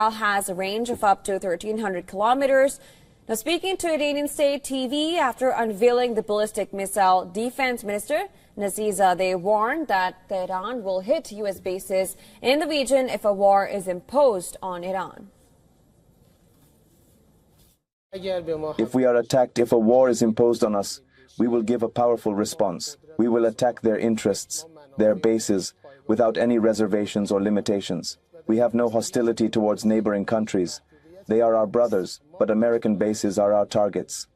has a range of up to 1,300 kilometers. Now, speaking to Iranian state TV after unveiling the ballistic missile, Defense Minister Nazizadeh warned that Tehran will hit U.S. bases in the region if a war is imposed on Iran. If we are attacked, if a war is imposed on us, we will give a powerful response. We will attack their interests, their bases, without any reservations or limitations. We have no hostility towards neighboring countries. They are our brothers, but American bases are our targets.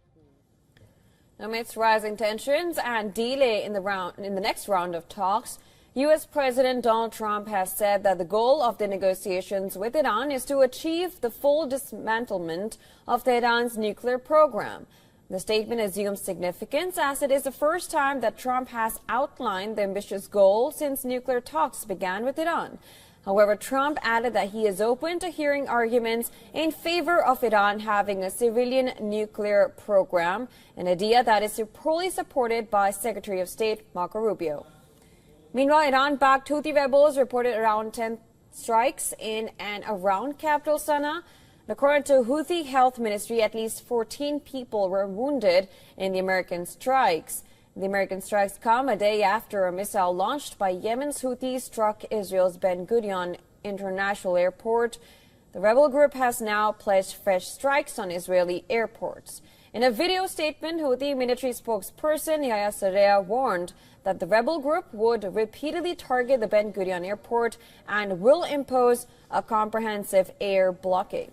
Amidst rising tensions and delay in the next round of talks, U.S. President Donald Trump has said that the goal of the negotiations with Iran is to achieve the full dismantlement of Tehran's nuclear program. The statement assumes significance as it is the first time that Trump has outlined the ambitious goal since nuclear talks began with Iran. However, Trump added that he is open to hearing arguments in favor of Iran having a civilian nuclear program, an idea that is poorly supported by Secretary of State Marco Rubio. Meanwhile, Iran-backed Houthi rebels reported around 10 strikes in and around capital Sana'a. According to Houthi Health Ministry, at least 14 people were wounded in the American strikes. The American strikes come a day after a missile launched by Yemen's Houthis struck Israel's Ben Gurion International Airport. The rebel group has now pledged fresh strikes on Israeli airports. In a video statement, Houthi military spokesperson Yahya Sarrea warned that the rebel group would repeatedly target the Ben Gurion Airport and will impose a comprehensive air blockade.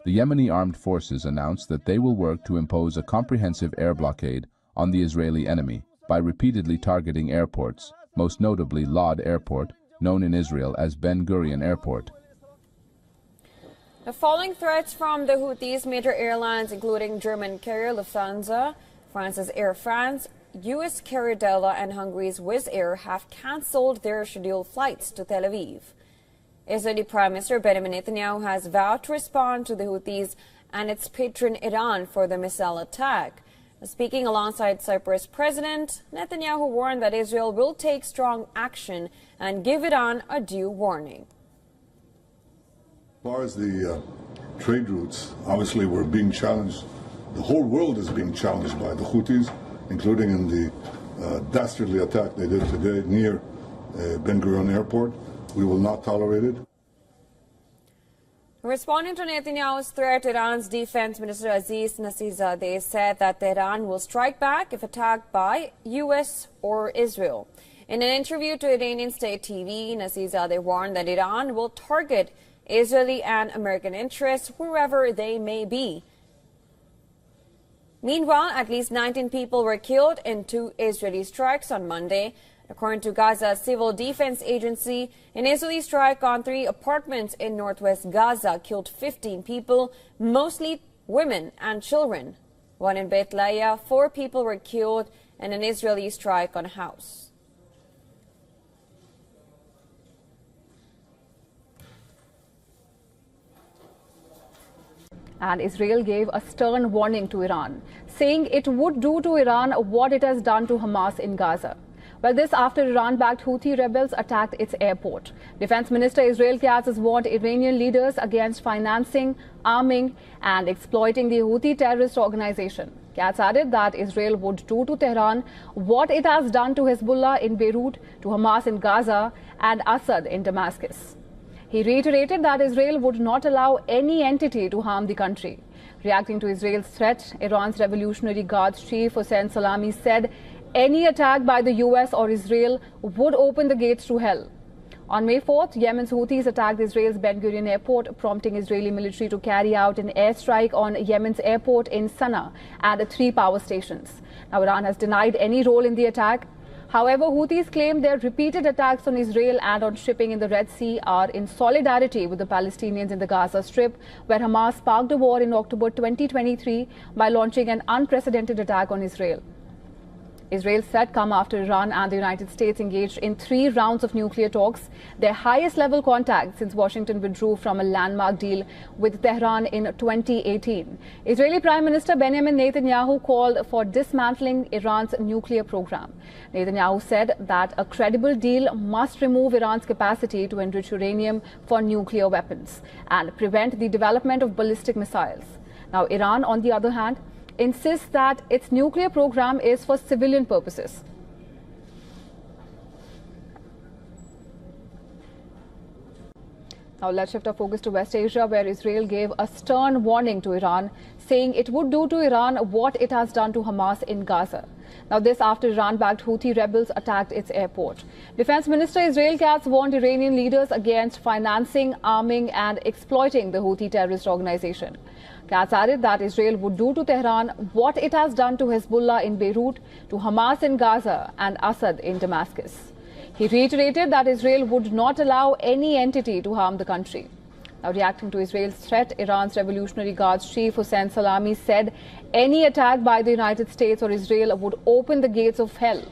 The Yemeni armed forces announced that they will work to impose a comprehensive air blockade on the Israeli enemy by repeatedly targeting airports, most notably Lod Airport, known in Israel as Ben Gurion Airport. Following threats from the Houthis, major airlines including German carrier Lufthansa, France's Air France, U.S. carrier Delta and Hungary's Wizz Air have cancelled their scheduled flights to Tel Aviv. Israeli Prime Minister Benjamin Netanyahu has vowed to respond to the Houthis and its patron Iran for the missile attack. Speaking alongside Cyprus President, Netanyahu warned that Israel will take strong action and give Iran a due warning. As far as the trade routes, obviously we're being challenged. The whole world is being challenged by the Houthis, including in the dastardly attack they did today near Ben Gurion Airport. We will not tolerate it. Responding to Netanyahu's threat, Iran's Defense Minister Aziz Nasrizadeh said that Tehran will strike back if attacked by U.S. or Israel. In an interview to Iranian state TV, Nasrizadeh warned that Iran will target Israeli and American interests wherever they may be. Meanwhile, at least 19 people were killed in 2 Israeli strikes on Monday. According to Gaza's Civil Defense Agency, an Israeli strike on 3 apartments in northwest Gaza killed 15 people, mostly women and children. One in Beit Lahiya, 4 people were killed in an Israeli strike on a house. And Israel gave a stern warning to Iran, saying it would do to Iran what it has done to Hamas in Gaza. Well, this after Iran-backed Houthi rebels attacked its airport. Defense Minister Israel Katz has warned Iranian leaders against financing, arming and exploiting the Houthi terrorist organization. Katz added that Israel would do to Tehran what it has done to Hezbollah in Beirut, to Hamas in Gaza and Assad in Damascus. He reiterated that Israel would not allow any entity to harm the country. Reacting to Israel's threat, Iran's Revolutionary Guards chief Hossein Salami said any attack by the U.S. or Israel would open the gates to hell. On May 4th, Yemen's Houthis attacked Israel's Ben Gurion Airport, prompting Israeli military to carry out an airstrike on Yemen's airport in Sana'a and 3 power stations. Now, Iran has denied any role in the attack. However, Houthis claim their repeated attacks on Israel and on shipping in the Red Sea are in solidarity with the Palestinians in the Gaza Strip, where Hamas sparked a war in October 2023 by launching an unprecedented attack on Israel. Israel's threat come after Iran and the United States engaged in 3 rounds of nuclear talks, their highest level contact since Washington withdrew from a landmark deal with Tehran in 2018. Israeli Prime Minister Benjamin Netanyahu called for dismantling Iran's nuclear program. Netanyahu said that a credible deal must remove Iran's capacity to enrich uranium for nuclear weapons and prevent the development of ballistic missiles. Now, Iran, on the other hand, insists that its nuclear program is for civilian purposes. Now let's shift our focus to West Asia, where Israel gave a stern warning to Iran, saying it would do to Iran what it has done to Hamas in Gaza. Now this after Iran-backed Houthi rebels attacked its airport. Defense Minister Israel Katz warned Iranian leaders against financing, arming and exploiting the Houthi terrorist organization. Katz added that Israel would do to Tehran what it has done to Hezbollah in Beirut, to Hamas in Gaza and Assad in Damascus. He reiterated that Israel would not allow any entity to harm the country. Now, reacting to Israel's threat, Iran's Revolutionary Guards Chief Hossein Salami said any attack by the United States or Israel would open the gates of hell.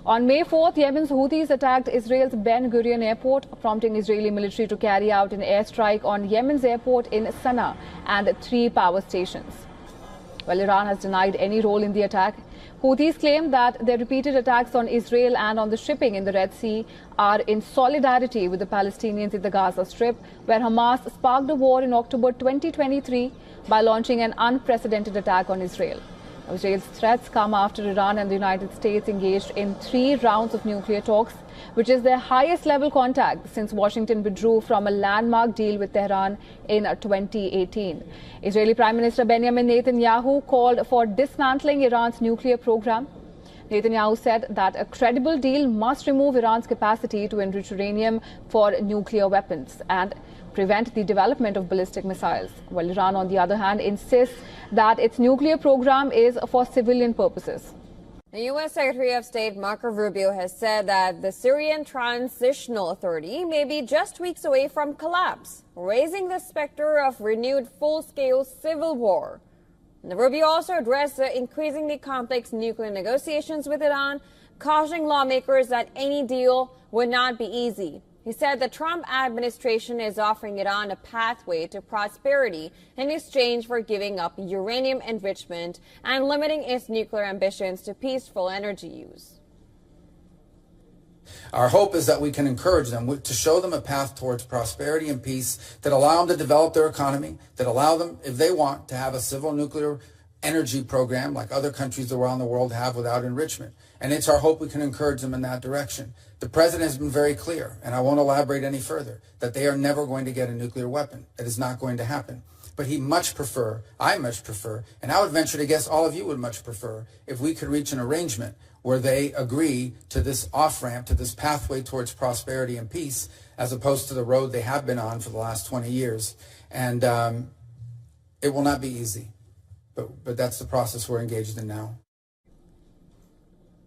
On May 4th, Yemen's Houthis attacked Israel's Ben Gurion airport, prompting Israeli military to carry out an airstrike on Yemen's airport in Sana'a and 3 power stations. While Iran has denied any role in the attack, Houthis claim that their repeated attacks on Israel and on the shipping in the Red Sea are in solidarity with the Palestinians in the Gaza Strip, where Hamas sparked a war in October 2023 by launching an unprecedented attack on Israel. Israel's threats come after Iran and the United States engaged in 3 rounds of nuclear talks, which is their highest level contact since Washington withdrew from a landmark deal with Tehran in 2018. Israeli Prime Minister Benjamin Netanyahu called for dismantling Iran's nuclear program. Netanyahu said that a credible deal must remove Iran's capacity to enrich uranium for nuclear weapons and prevent the development of ballistic missiles, while Iran, on the other hand, insists that its nuclear program is for civilian purposes. The U.S. Secretary of State Marco Rubio has said that the Syrian Transitional Authority may be just weeks away from collapse, raising the specter of renewed full-scale civil war. And Rubio also addressed the increasingly complex nuclear negotiations with Iran, cautioning lawmakers that any deal would not be easy. He said the Trump administration is offering Iran a pathway to prosperity in exchange for giving up uranium enrichment and limiting its nuclear ambitions to peaceful energy use. Our hope is that we can encourage them to show them a path towards prosperity and peace that allow them to develop their economy, that allow them, if they want, to have a civil nuclear energy program like other countries around the world have without enrichment. And it's our hope we can encourage them in that direction. The president has been very clear, and I won't elaborate any further, that they are never going to get a nuclear weapon. That is not going to happen. But I much prefer, and I would venture to guess all of you would much prefer, if we could reach an arrangement where they agree to this off-ramp, to this pathway towards prosperity and peace, as opposed to the road they have been on for the last 20 years. And it will not be easy, but that's the process we're engaged in now.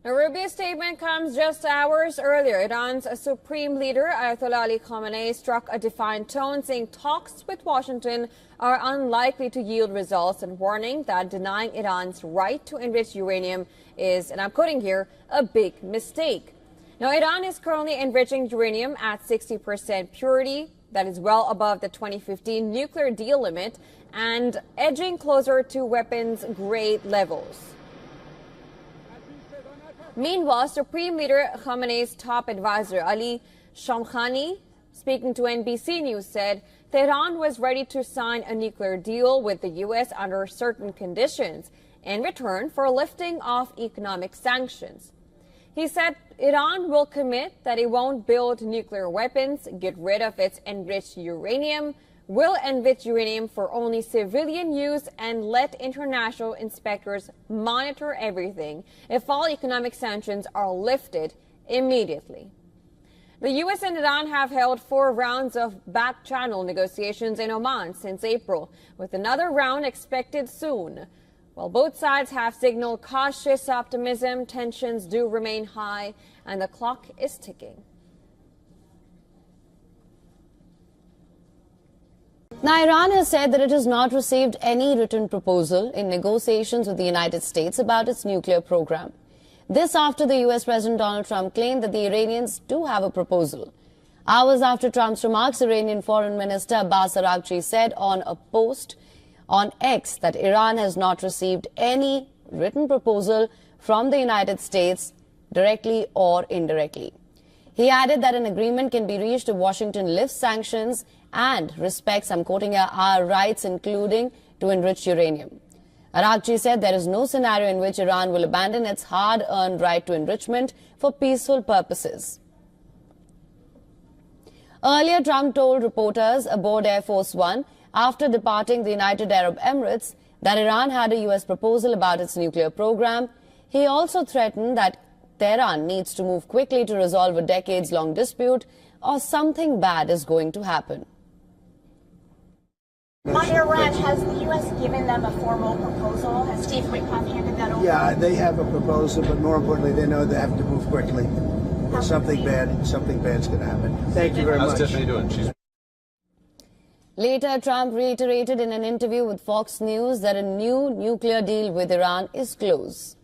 Now, Rubio's statement comes just hours earlier. Iran's Supreme Leader, Ayatollah Ali Khamenei, struck a defiant tone, saying talks with Washington are unlikely to yield results and warning that denying Iran's right to enrich uranium is, and I'm quoting here, a big mistake. Now, Iran is currently enriching uranium at 60% purity. That is well above the 2015 nuclear deal limit and edging closer to weapons-grade levels. Meanwhile, Supreme Leader Khamenei's top advisor, Ali Shamkhani, speaking to NBC News, said Tehran was ready to sign a nuclear deal with the U.S. under certain conditions in return for lifting of economic sanctions. He said Iran will commit that it won't build nuclear weapons, get rid of its enriched uranium, will enrich uranium for only civilian use, and let international inspectors monitor everything if all economic sanctions are lifted immediately. The U.S. and Iran have held 4 rounds of back-channel negotiations in Oman since April, with another round expected soon. While both sides have signaled cautious optimism, tensions do remain high, and the clock is ticking. Now, Iran has said that it has not received any written proposal in negotiations with the United States about its nuclear program. This after the US President Donald Trump claimed that the Iranians do have a proposal. Hours after Trump's remarks, Iranian Foreign Minister Abbas Araghchi said on a post on X that Iran has not received any written proposal from the United States directly or indirectly. He added that an agreement can be reached if Washington lifts sanctions and respects, I'm quoting here, our rights, including to enrich uranium. Araghchi said there is no scenario in which Iran will abandon its hard-earned right to enrichment for peaceful purposes. Earlier, Trump told reporters aboard Air Force One after departing the United Arab Emirates that Iran had a US proposal about its nuclear program. He also threatened that Tehran needs to move quickly to resolve a decades-long dispute or something bad is going to happen. On Iran, has the U.S. given them a formal proposal? Has Steve Witkoff handed that over? Yeah, they have a proposal, but more importantly, they know they have to move quickly. Something bad's going to happen. Thank you very much. How's Tiffany doing? Later, Trump reiterated in an interview with Fox News that a new nuclear deal with Iran is close.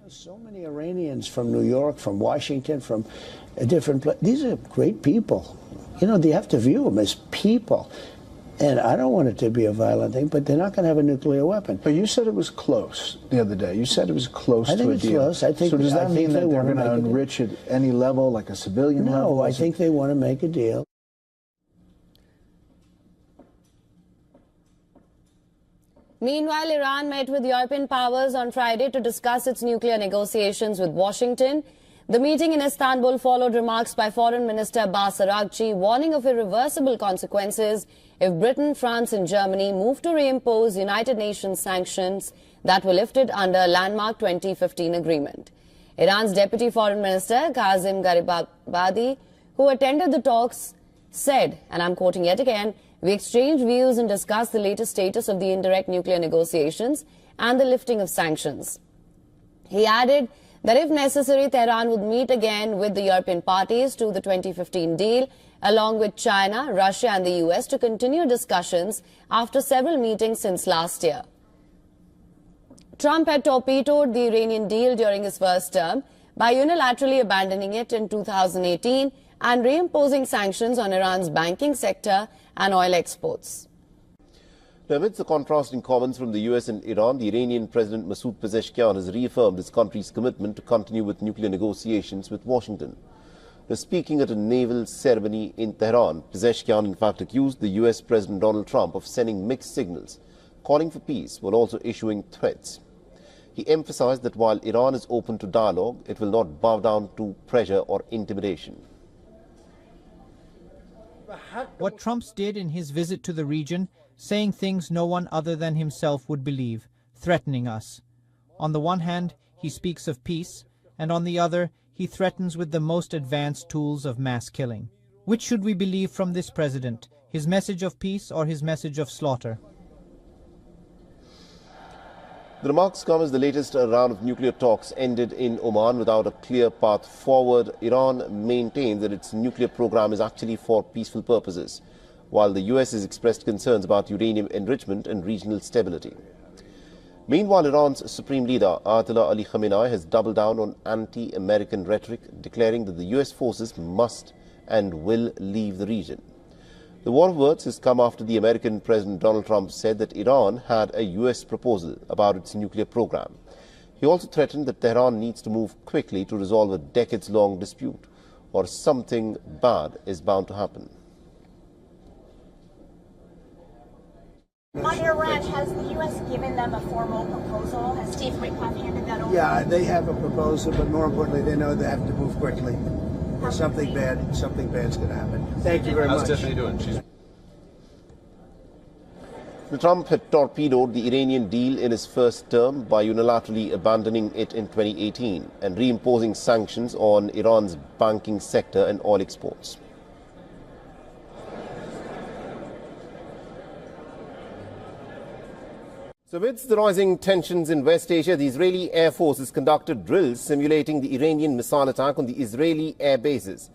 So many Iranians from New York, from Washington, from different places. These are great people. You know, you have to view them as people. And I don't want it to be a violent thing, but they're not going to have a nuclear weapon. But you said it was close the other day. You said it was close to a deal. I think it's close. I think, so does that mean that they're going to enrich at any level, like a civilian level? No, I think they want to make a deal. Meanwhile, Iran met with European powers on Friday to discuss its nuclear negotiations with Washington. The meeting in Istanbul followed remarks by Foreign Minister Abbas Araghchi warning of irreversible consequences if Britain, France and Germany move to reimpose United Nations sanctions that were lifted under a landmark 2015 agreement. Iran's Deputy Foreign Minister Kazim Garibabadi, who attended the talks, said, and I'm quoting yet again, "We exchanged views and discussed the latest status of the indirect nuclear negotiations and the lifting of sanctions." He added that if necessary, Tehran would meet again with the European parties to the 2015 deal, along with China, Russia and the US to continue discussions after several meetings since last year. Trump had torpedoed the Iranian deal during his first term by unilaterally abandoning it in 2018 and reimposing sanctions on Iran's banking sector and oil exports. Amidst the contrasting comments from the US and Iran, the Iranian President Masoud Pezeshkian has reaffirmed his country's commitment to continue with nuclear negotiations with Washington. Now, speaking at a naval ceremony in Tehran, Pezeshkian in fact accused the US President Donald Trump of sending mixed signals, calling for peace while also issuing threats. He emphasized that while Iran is open to dialogue, it will not bow down to pressure or intimidation. What Trump did in his visit to the region, saying things no one other than himself would believe, threatening us. On the one hand, he speaks of peace, and on the other, he threatens with the most advanced tools of mass killing. Which should we believe from this president, his message of peace or his message of slaughter? The remarks come as the latest round of nuclear talks ended in Oman without a clear path forward. Iran maintains that its nuclear program is actually for peaceful purposes, while the US has expressed concerns about uranium enrichment and regional stability. Meanwhile, Iran's Supreme Leader Ayatollah Ali Khamenei has doubled down on anti-American rhetoric, declaring that the US forces must and will leave the region. The war of words has come after the American President Donald Trump said that Iran had a US proposal about its nuclear program. He also threatened that Tehran needs to move quickly to resolve a decades-long dispute, or something bad is bound to happen. On Iran, has the U.S. given them a formal proposal? Has Steve Witkoff handed that over? Yeah, they have a proposal, but more importantly, they know they have to move quickly. Something bad's going to happen. Thank you very much. How's Tiffany doing? Trump had torpedoed the Iranian deal in his first term by unilaterally abandoning it in 2018 and reimposing sanctions on Iran's banking sector and oil exports. So amidst the rising tensions in West Asia, the Israeli Air Force has conducted drills simulating the Iranian missile attack on the Israeli air bases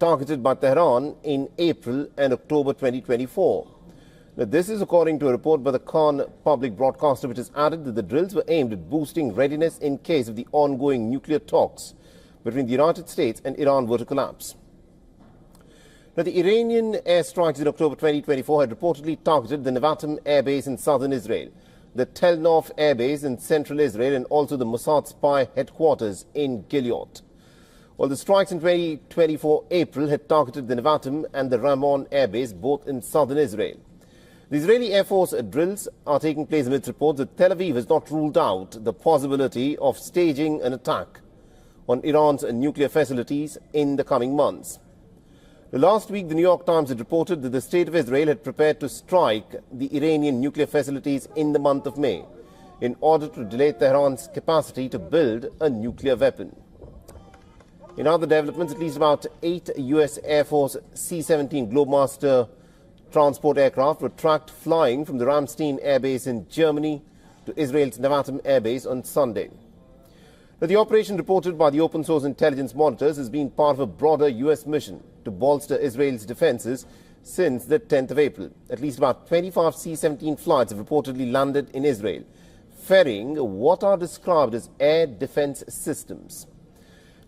targeted by Tehran in April and October 2024. Now, this is according to a report by the Khan public broadcaster, which has added that the drills were aimed at boosting readiness in case of the ongoing nuclear talks between the United States and Iran were to collapse. Now, the Iranian airstrikes in October 2024 had reportedly targeted the Nevatim air base in southern Israel, the Tel Nof air base in central Israel, and also the Mossad spy headquarters in Gilead. While the strikes in 2024 April had targeted the Nevatim and the Ramon air base, both in southern Israel. The Israeli Air Force drills are taking place amidst reports that Tel Aviv has not ruled out the possibility of staging an attack on Iran's nuclear facilities in the coming months. Last week, the New York Times had reported that the state of Israel had prepared to strike the Iranian nuclear facilities in the month of May in order to delay Tehran's capacity to build a nuclear weapon. In other developments, at least about 8 U.S. Air Force C-17 Globemaster transport aircraft were tracked flying from the Ramstein Air Base in Germany to Israel's Nevatim Air Base on Sunday. Now, the operation, reported by the open source intelligence monitors, has been part of a broader U.S. mission to bolster Israel's defenses since the 10th of April. At least about 25 C-17 flights have reportedly landed in Israel, ferrying what are described as air defense systems.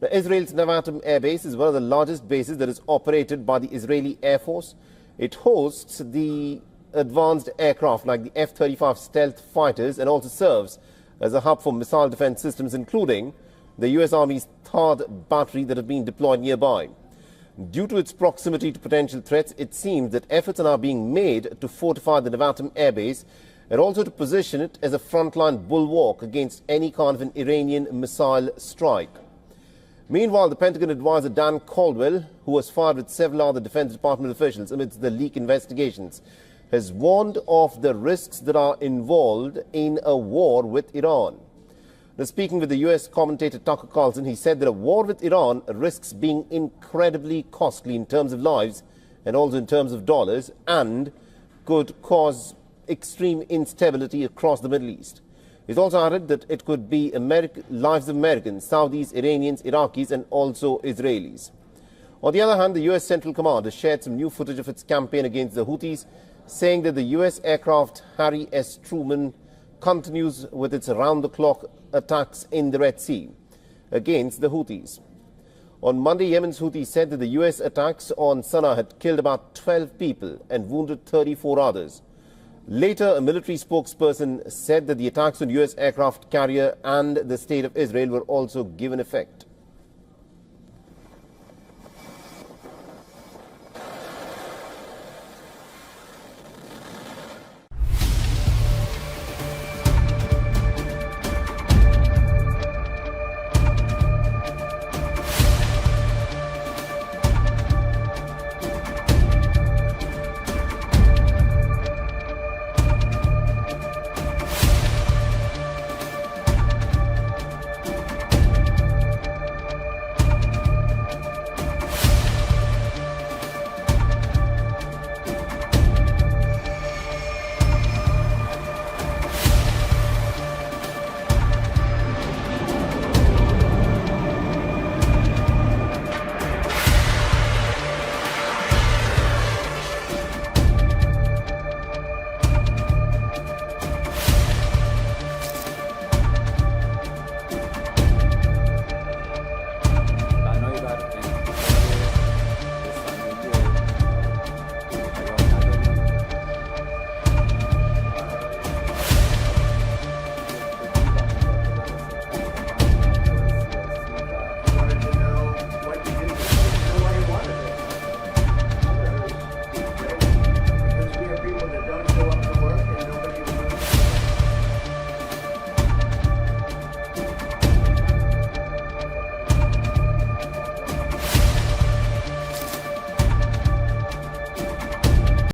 Now, Israel's Nevatim Air Base is one of the largest bases that is operated by the Israeli Air Force. It hosts the advanced aircraft like the F-35 stealth fighters and also serves as a hub for missile defense systems, including the U.S. Army's THAAD battery that have been deployed nearby. Due to its proximity to potential threats, it seems that efforts are now being made to fortify the Nevatim Air Base and also to position it as a frontline bulwark against any kind of an Iranian missile strike. Meanwhile, the Pentagon advisor Dan Caldwell, who was fired with several other Defense Department officials amidst the leak investigations, has warned of the risks that are involved in a war with Iran. Now, speaking with the U.S. commentator Tucker Carlson, he said that a war with Iran risks being incredibly costly in terms of lives and also in terms of dollars, and could cause extreme instability across the Middle East. He's also added that it could be lives of Americans, Saudis, Iranians, Iraqis, and also Israelis. On the other hand, the U.S. Central Command has shared some new footage of its campaign against the Houthis, saying that the U.S. aircraft Harry S. Truman continues with its round-the-clock attacks in the Red Sea against the Houthis. On Monday, Yemen's Houthis said that the U.S. attacks on Sana'a had killed about 12 people and wounded 34 others. Later, a military spokesperson said that the attacks on U.S. aircraft carrier and the State of Israel were also given effect.